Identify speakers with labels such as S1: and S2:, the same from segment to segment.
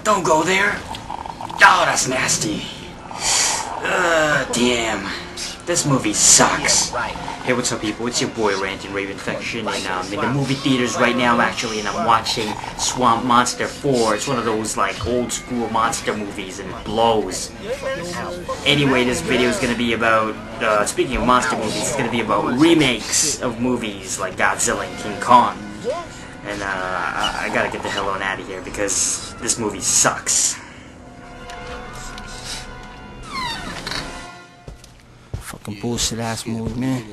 S1: Don't go there. Oh, that's nasty. Damn. This movie sucks. Hey, what's up, people? It's your boy RantNRavinFection, and I'm in the movie theaters right now, actually, and I'm watching Swamp Monster 4. It's one of those, like, old-school monster movies, and it blows. Anyway, this video is gonna be about, speaking of monster movies, it's gonna be about remakes of movies like Godzilla and King Kong. And, I gotta get the hell on out of here, because this movie sucks.
S2: Fucking bullshit ass movie, man.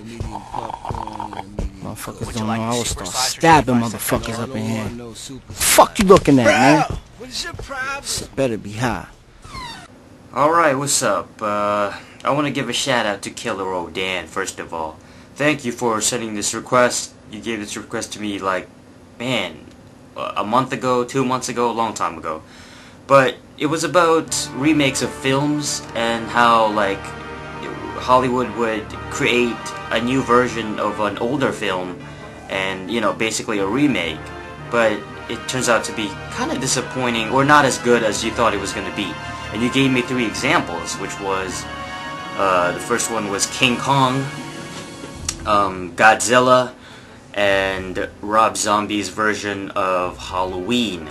S2: Motherfuckers don't know I will start stabbing motherfuckers up in here. Fuck you looking at, man? Shit better be high.
S1: Alright, what's up? I want to give a shout out to Killer O Dan, first of all. Thank you for sending this request. You gave this request to me, like, man, a month ago, 2 months ago, a long time ago. But it was about remakes of films and how, like, Hollywood would create a new version of an older film and, you know, basically a remake, but it turns out to be kind of disappointing or not as good as you thought it was going to be. And you gave me 3 examples, which was the first one was King Kong, Godzilla, and Rob Zombie's version of Halloween.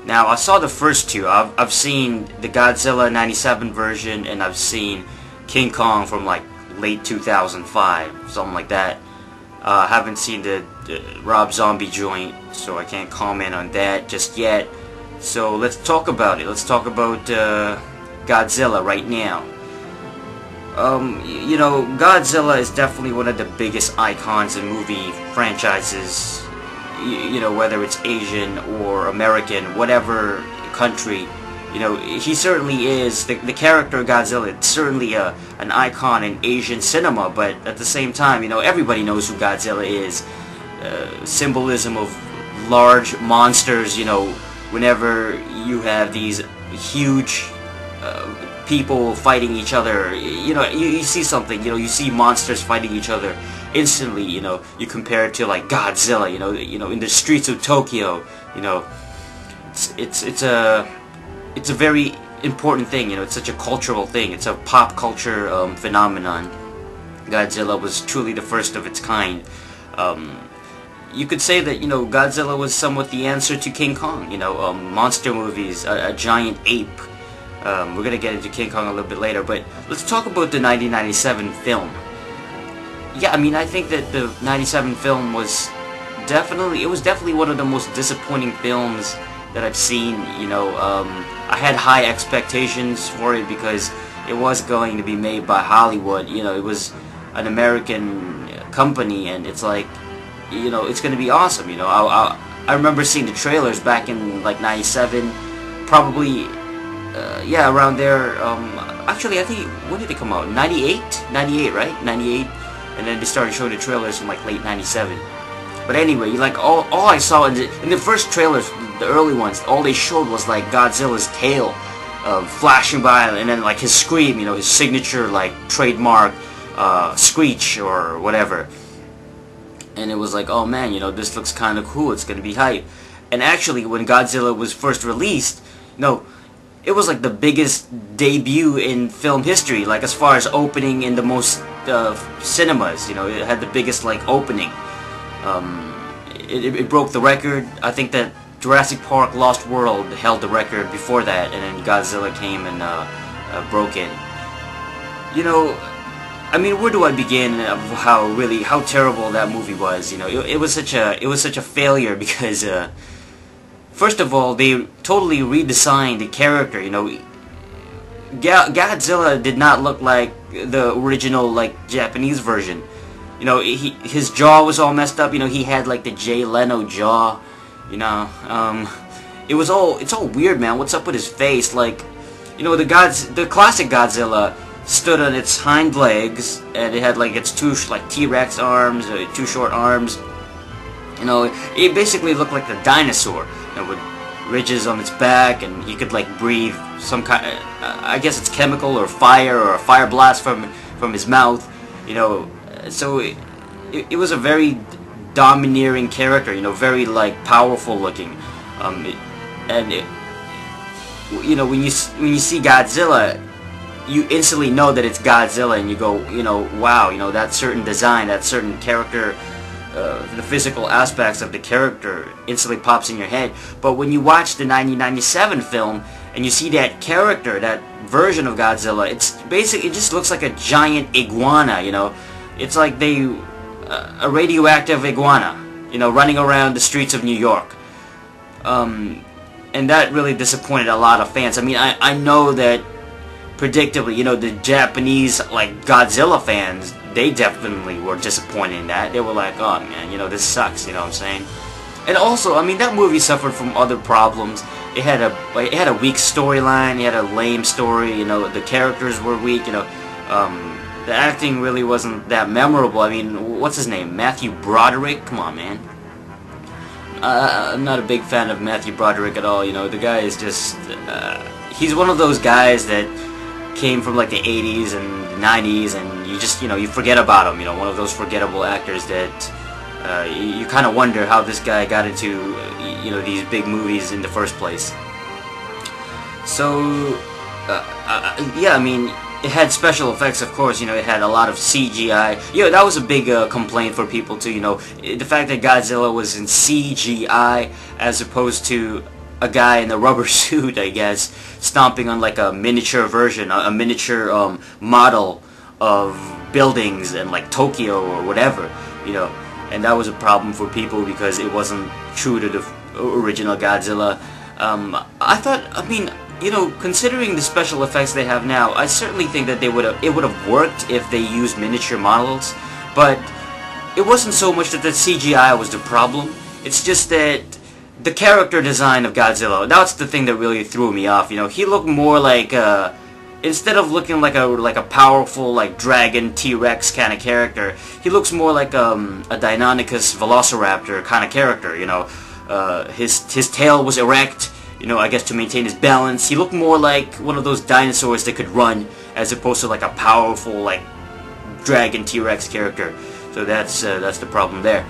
S1: Now, I saw the first 2. I've seen the Godzilla '97 version, and I've seen King Kong from like late 2005, something like that. I haven't seen the Rob Zombie joint, so I can't comment on that just yet. So let's talk about it. Let's talk about Godzilla right now. You know, Godzilla is definitely one of the biggest icons in movie franchises. You know, whether it's Asian or American, whatever country. You know, he certainly is, the character of Godzilla, it's certainly an icon in Asian cinema, but at the same time, you know, everybody knows who Godzilla is. Symbolism of large monsters, you know, whenever you have these huge people fighting each other, you know, you see something, you know, you see monsters fighting each other instantly, you know, you compare it to, like, Godzilla, you know, in the streets of Tokyo, you know, it's a very important thing, you know, it's such a cultural thing, it's a pop culture phenomenon. Godzilla was truly the first of its kind. You could say that, you know, Godzilla was somewhat the answer to King Kong, you know, monster movies, a giant ape. We're gonna get into King Kong a little bit later, but let's talk about the 1997 film. Yeah, I mean, I think that the 97 film was definitely one of the most disappointing films that I've seen. You know, I had high expectations for it because it was going to be made by Hollywood. You know, it was an American company, and it's like, you know, it's going to be awesome. You know, I remember seeing the trailers back in like '97, probably, yeah, around there. Actually, I think, when did they come out? '98, right? '98, and then they started showing the trailers in like late '97. But anyway, like all I saw in the first trailers, the early ones, all they showed was like Godzilla's tail flashing by, and then like his scream, you know, his signature like trademark screech or whatever. And it was like, oh man, you know, this looks kind of cool. It's gonna be hype. And actually, when Godzilla was first released, you know, it was like the biggest debut in film history. Like as far as opening in the most cinemas, you know, it had the biggest like opening. It broke the record. I think that Jurassic Park Lost World held the record before that, and then Godzilla came and broke it. You know, I mean, where do I begin of how terrible that movie was? You know, it was such a failure because first of all, they totally redesigned the character. You know, Godzilla did not look like the original, like, Japanese version. You know, his jaw was all messed up. You know, he had like the Jay Leno jaw. You know, it's all weird, man. What's up with his face? Like, you know, the classic Godzilla stood on its hind legs, and it had like its 2 like T-Rex arms, 2 short arms. You know, it basically looked like the dinosaur, you know, with ridges on its back, and he could like breathe some kind. I guess it's chemical or fire or a fire blast from his mouth. You know. So it was a very domineering character, you know, very like powerful looking, and you know, when you see Godzilla, you instantly know that it's Godzilla, and you go, you know, wow, you know, that certain design, that certain character, the physical aspects of the character instantly pops in your head. But when you watch the 1997 film and you see that character, that version of Godzilla, it's basically, it just looks like a giant iguana, you know. It's like a radioactive iguana, you know, running around the streets of New York. And that really disappointed a lot of fans. I mean, I know that predictably, you know, the Japanese, like, Godzilla fans, they definitely were disappointed in that. They were like, oh man, you know, this sucks, you know what I'm saying? And also, I mean, that movie suffered from other problems. It had a weak storyline, it had a lame story, you know, the characters were weak, you know, the acting really wasn't that memorable. I mean, what's his name? Matthew Broderick? Come on, man. I'm not a big fan of Matthew Broderick at all, you know, the guy is just, he's one of those guys that came from like the 80s and the 90s, and you just, you know, you forget about him, you know, one of those forgettable actors that you kind of wonder how this guy got into, you know, these big movies in the first place. So, yeah, I mean, it had special effects, of course, you know, it had a lot of CGI. You know, that was a big complaint for people too, you know, the fact that Godzilla was in CGI as opposed to a guy in a rubber suit, I guess, stomping on like a miniature version, a miniature model of buildings in like Tokyo or whatever, you know, and that was a problem for people because it wasn't true to the original Godzilla. I thought, I mean, you know, considering the special effects they have now, I certainly think that it would have worked if they used miniature models, but it wasn't so much that the CGI was the problem. It's just that the character design of Godzilla, that's the thing that really threw me off. You know, he looked more like instead of looking like a powerful like dragon T-Rex kind of character, he looks more like a Deinonychus Velociraptor kind of character. You know, his tail was erect, you know, I guess to maintain his balance. He looked more like one of those dinosaurs that could run, as opposed to like a powerful like dragon T-Rex character. So that's the problem there.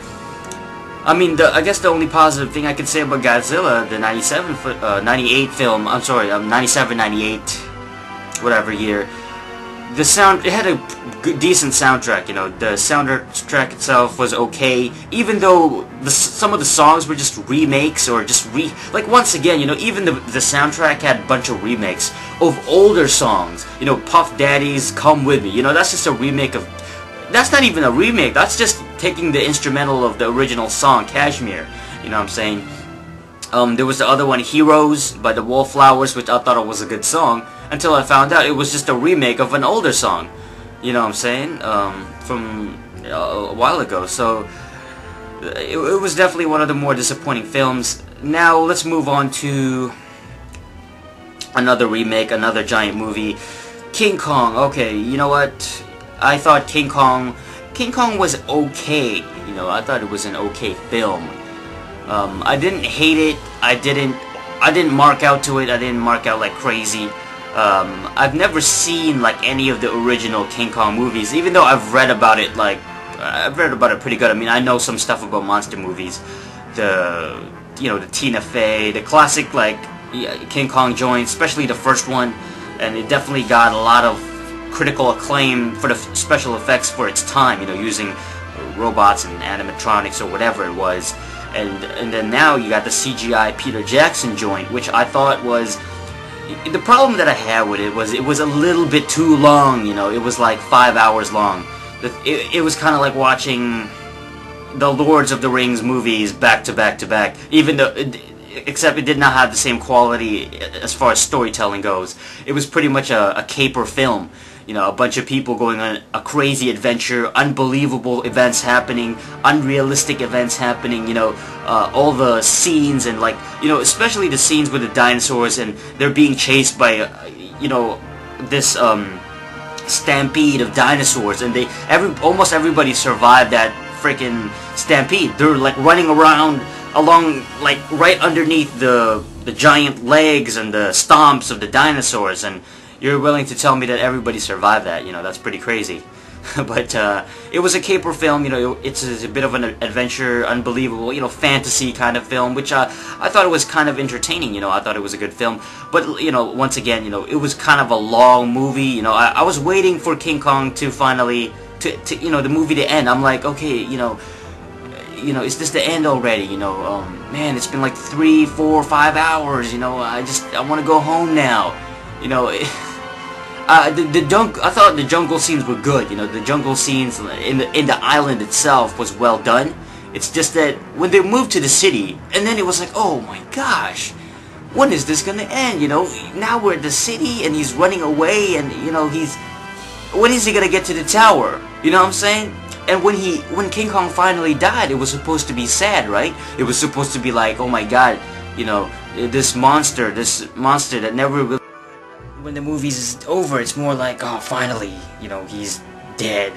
S1: I mean, I guess the only positive thing I could say about Godzilla, the 98 film, I'm sorry, 97, 98, whatever year, the sound, it had a decent soundtrack, you know, the soundtrack itself was okay, even though some of the songs were just remakes, or just like, once again, you know, even the soundtrack had a bunch of remakes of older songs, you know, Puff Daddy's Come With Me, you know, that's just a remake of, that's not even a remake, that's just taking the instrumental of the original song, Kashmir, you know what I'm saying? There was the other one, Heroes by the Wallflowers, which I thought it was a good song, until I found out it was just a remake of an older song, you know what I'm saying, from a while ago. So it was definitely one of the more disappointing films. Now let's move on to another remake, another giant movie, King Kong. Okay, you know what, I thought King Kong was okay, you know, I thought it was an okay film. I didn't hate it, I didn't mark out to it, I didn't mark out like crazy. I've never seen like any of the original King Kong movies, even though I've read about it, like, I've read about it pretty good. I mean, I know some stuff about monster movies, you know, the Tina Fey, the classic, like, King Kong joints, especially the first one, and it definitely got a lot of critical acclaim for the special effects for its time, you know, using robots and animatronics or whatever it was. And then now you got the CGI Peter Jackson joint, which I thought was, the problem that I had with it was a little bit too long, you know, it was like 5 hours long. It was kind of like watching the Lords of the Rings movies back to back to back, even though, except it did not have the same quality as far as storytelling goes. It was pretty much a caper film. You know, a bunch of people going on a crazy adventure, unbelievable events happening, unrealistic events happening, you know, all the scenes, and like, you know, especially the scenes with the dinosaurs and they're being chased by, you know, this stampede of dinosaurs, and almost everybody survived that freaking stampede. They're like running around along, like, right underneath the giant legs and the stomps of the dinosaurs, and you're willing to tell me that everybody survived that, you know, that's pretty crazy. But it was a caper film, you know. It's a bit of an adventure, unbelievable, you know, fantasy kind of film, which I thought it was kind of entertaining, you know. I thought it was a good film, but you know, once again, you know, it was kind of a long movie, you know. I was waiting for King Kong to finally, you know, the movie to end. I'm like, okay, you know, is this the end already? You know, man, it's been like 3, 4, 5 hours, you know. I want to go home now, you know. I thought the jungle scenes were good. You know, the jungle scenes in the island itself was well done. It's just that when they moved to the city, and then it was like, oh my gosh, when is this gonna end? You know, now we're at the city, and he's running away, and you know, when is he gonna get to the tower? You know what I'm saying? And when King Kong finally died, it was supposed to be sad, right? It was supposed to be like, oh my god, you know, this monster that never will. When the movie's over, it's more like, oh, finally, you know, he's dead.